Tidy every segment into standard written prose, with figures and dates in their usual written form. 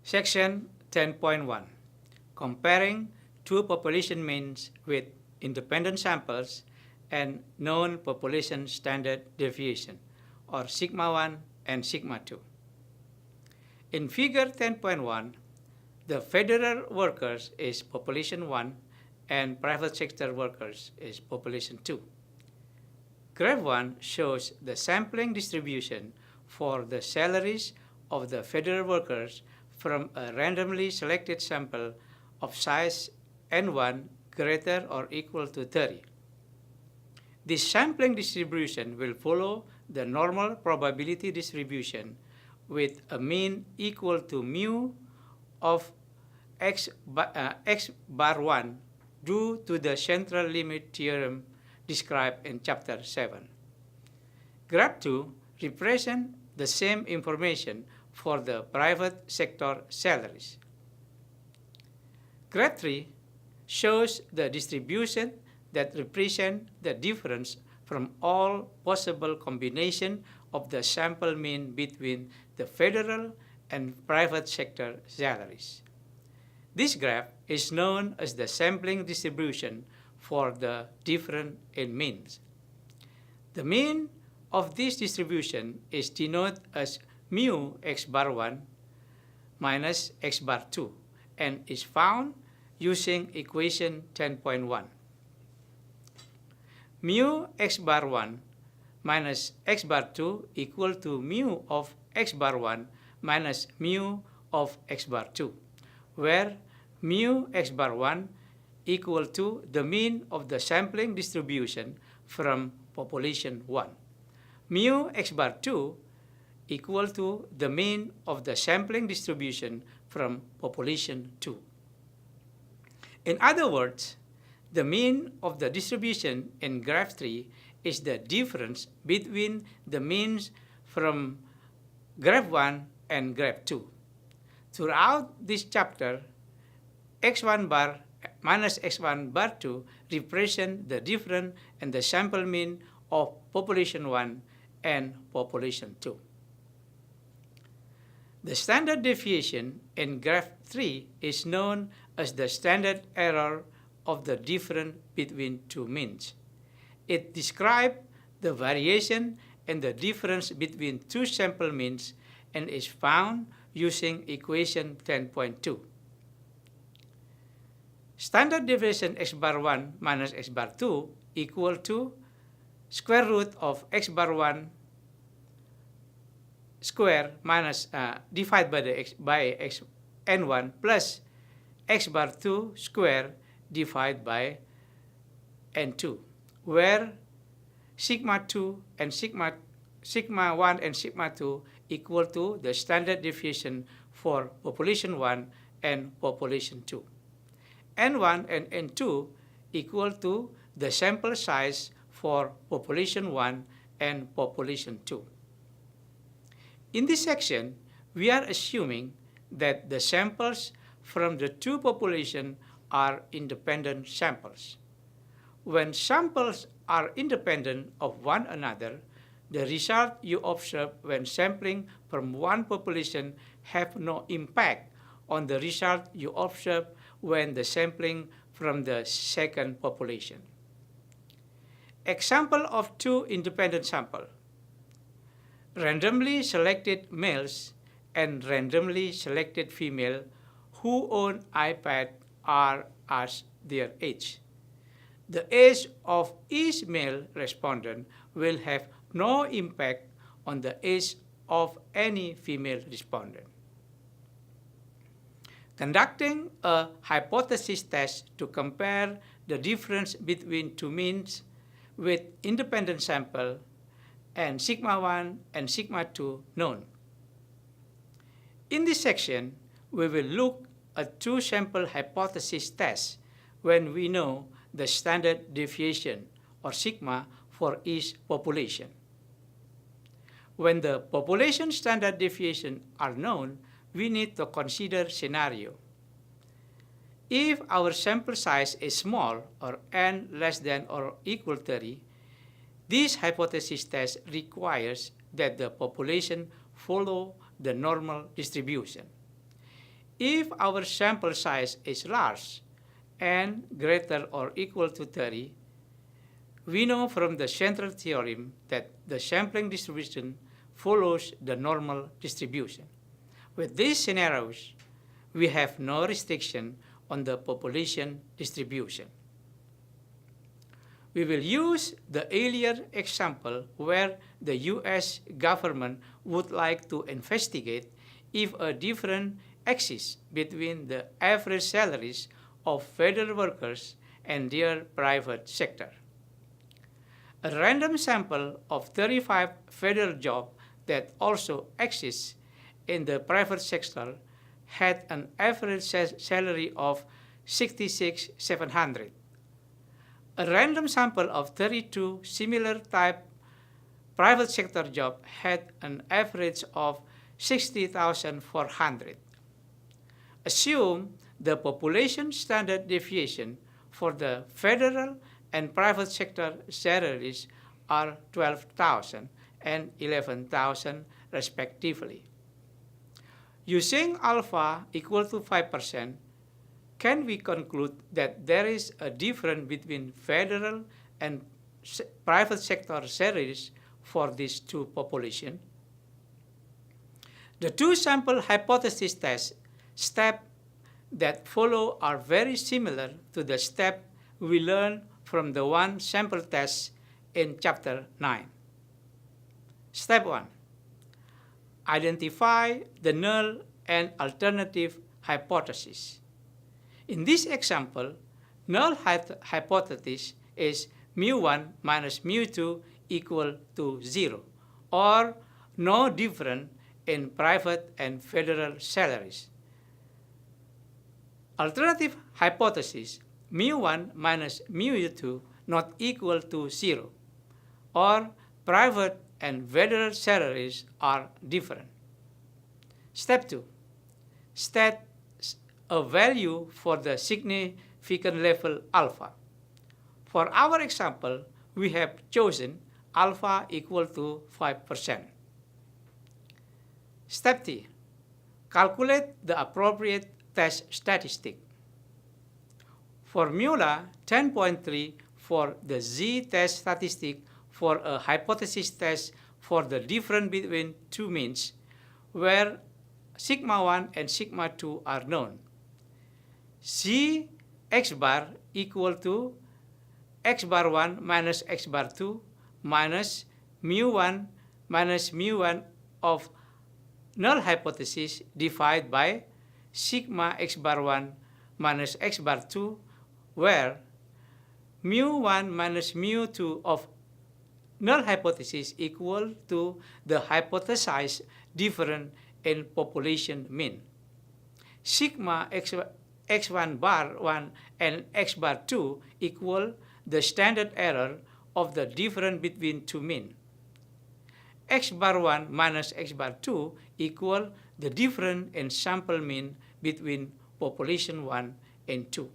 Section 10.1 Comparing two population means with independent samples and known population standard deviation, or sigma 1 and sigma 2. In figure 10.1, the federal workers is population 1 and private sector workers is population 2. Graph 1 shows the sampling distribution for the salaries of the federal workers from a randomly selected sample of size N1 greater or equal to 30. This sampling distribution will follow the normal probability distribution with a mean equal to mu of x bar 1 due to the central limit theorem described in Chapter 7. Graph 2 represents the same information for the private sector salaries. Graph 3 shows the distribution that represents the difference from all possible combination of the sample mean between the federal and private sector salaries. This graph is known as the sampling distribution for the difference in means. The mean of this distribution is denoted as mu x bar 1 minus x bar 2 and is found using equation 10.1. Mu x bar 1 minus x bar 2 equal to mu of x bar 1 minus mu of x bar 2, where mu x bar 1 equal to the mean of the sampling distribution from population 1. Mu x bar 2 equal to the mean of the sampling distribution from population 2. In other words, the mean of the distribution in graph 3 is the difference between the means from graph 1 and graph 2. Throughout this chapter, x1 bar minus x1 bar 2 represent the difference in the sample mean of population 1 and population 2. The standard deviation in graph 3 is known as the standard error of the difference between two means. It describes the variation in the difference between two sample means and is found using equation 10.2. Standard deviation x bar 1 minus x bar 2 equal to square root of x bar 1 square minus divided by x n1 plus x bar 2 square divided by n2, where sigma 2 and sigma 1 and sigma 2 equal to the standard deviation for population 1 and population 2. N1 and N2 equal to the sample size for population 1 and population 2. In this section, we are assuming that the samples from the two populations are independent samples. When samples are independent of one another, the result you observe when sampling from one population have no impact on the result you observe when the sampling from the second population. Example of two independent samples. Randomly selected males and randomly selected female who own iPad are asked their age. The age of each male respondent will have no impact on the age of any female respondent. Conducting a hypothesis test to compare the difference between two means with independent sample and sigma 1 and sigma 2 known. In this section, we will look at two sample hypothesis tests when we know the standard deviation or sigma for each population. When the population standard deviation are known, we need to consider scenario. If our sample size is small or n less than or equal 30, this hypothesis test requires that the population follow the normal distribution. If our sample size is large and greater or equal to 30, we know from the central theorem that the sampling distribution follows the normal distribution. With these scenarios, we have no restriction on the population distribution. We will use the earlier example where the US government would like to investigate if a difference exists between the average salaries of federal workers and their private sector. A random sample of 35 federal jobs that also exist in the private sector had an average salary of $66,700. A random sample of 32 similar type private sector jobs had an average of $60,400. Assume the population standard deviation for the federal and private sector salaries are 12,000 and 11,000 respectively. Using alpha equal to 5%, can we conclude that there is a difference between federal and private sector salaries for these two populations? The two sample hypothesis test steps that follow are very similar to the step we learned from the one sample test in chapter 9. Step 1. Identify the null and alternative hypothesis. In this example, null hypothesis is mu1 minus mu2 equal to 0, or no difference in private and federal salaries. Alternative hypothesis, mu1 minus mu2 not equal to 0, or private and federal salaries are different. Step 2. State a value for the significant level alpha. For our example, we have chosen alpha equal to 5%. Step 3. Calculate the appropriate test statistic. Formula 10.3 for the z-test statistic for a hypothesis test for the difference between two means, where sigma 1 and sigma 2 are known. Z x bar equal to x bar 1 minus x bar 2 minus mu 1 minus mu 1 of null hypothesis divided by sigma x bar 1 minus x bar 2, where mu 1 minus mu 2 of null hypothesis equal to the hypothesized difference in population mean. Sigma x1 bar 1 and x bar 2 equal the standard error of the difference between two mean. X bar 1 minus x bar 2 equal the difference in sample mean between population 1 and 2.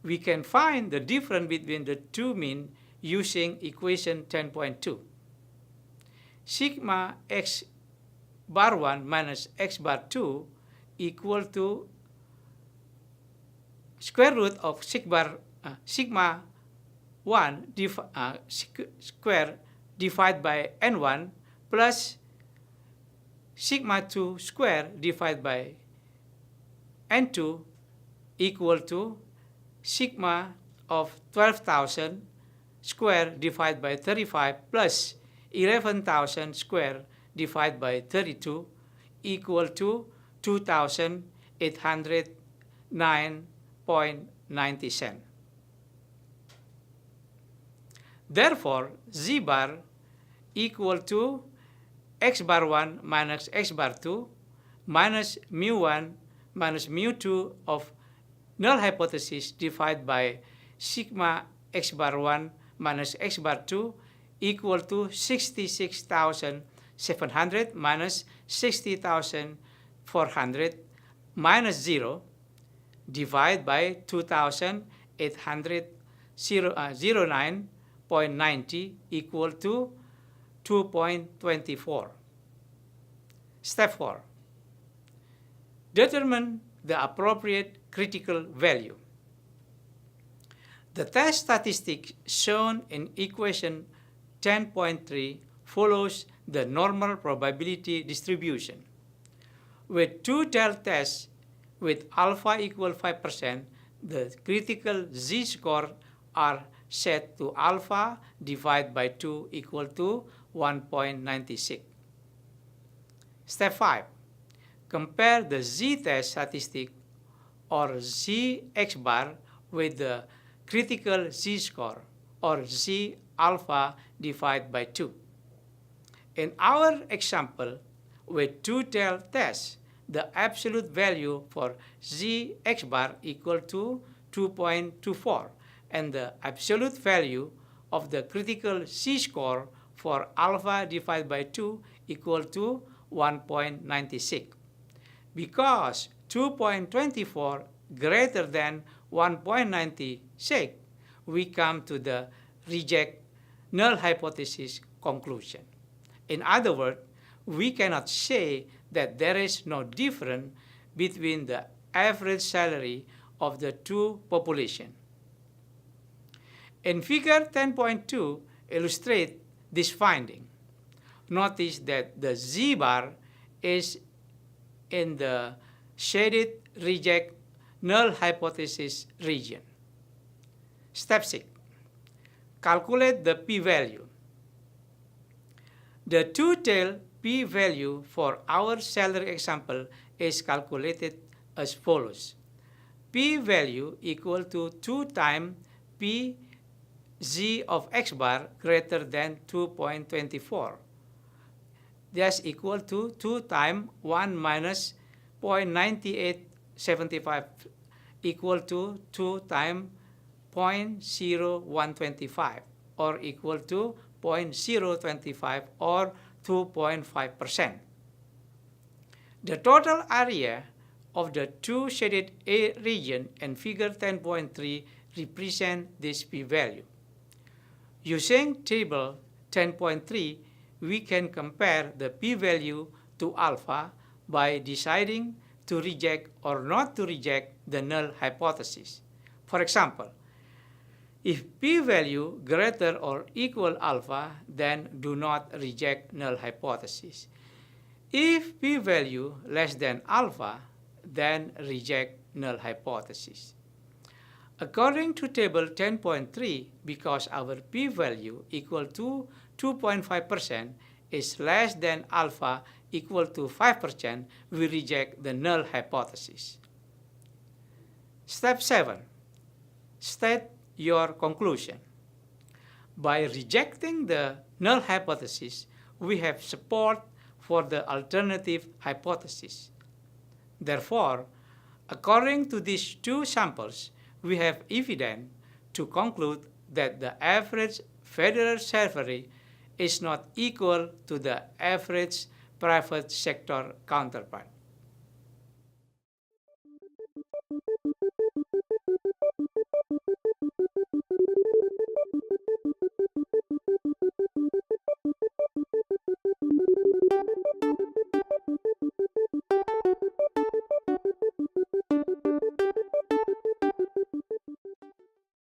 We can find the difference between the two mean using equation 10.2. Sigma x bar 1 minus x bar 2 equal to square root of sigma 1 square divided by n1 plus sigma 2 square divided by n2 equal to sigma of 12,000 square divided by 35 plus 11,000 square divided by 32 equal to 2,809.90 cents. Therefore, z bar equal to x bar 1 minus x bar 2 minus mu 1 minus mu 2 of null hypothesis divided by sigma x bar 1 minus x bar 2 equal to 66,700 minus 60,400 minus 0 divided by 2,809.90 equal to 2.24. Step 4. determine the appropriate critical value. The test statistics shown in equation 10.3 follows the normal probability distribution. With two-tailed tests with alpha equal 5%, the critical z-score are set to alpha divided by 2 equal to 1.96. Step 5. Compare the z-test statistic or z-x bar with the critical z-score or z-alpha divided by 2. In our example, with two-tailed tests, the absolute value for z-x bar equal to 2.24 and the absolute value of the critical z-score for alpha divided by 2 equal to 1.96. Because 2.24 greater than 1.96, we come to the reject null hypothesis conclusion. In other words, we cannot say that there is no difference between the average salary of the two populations. In figure 10.2 illustrates this finding. Notice that the z-bar is in the shaded reject null hypothesis region. Step 6. Calculate the p-value. The two-tailed p-value for our salary example is calculated as follows. P-value equal to 2 times p z of x bar greater than 2.24. That's equal to 2 times 1 minus 0.9875 equal to 2 times 0.0125 or equal to 0.025 or 2.5%. The total area of the two shaded A region in figure 10.3 represent this p-value. Using table 10.3, we can compare the p-value to alpha by deciding to reject or not to reject the null hypothesis. For example, if p-value greater or equal alpha, then do not reject null hypothesis. If p-value less than alpha, then reject null hypothesis. According to table 10.3, because our p-value equal to 2.5% is less than alpha equal to 5%, we reject the null hypothesis. Step 7. State your conclusion. By rejecting the null hypothesis, we have support for the alternative hypothesis. Therefore, according to these two samples, we have evidence to conclude that the average federal salary is not equal to the average private sector counterpart.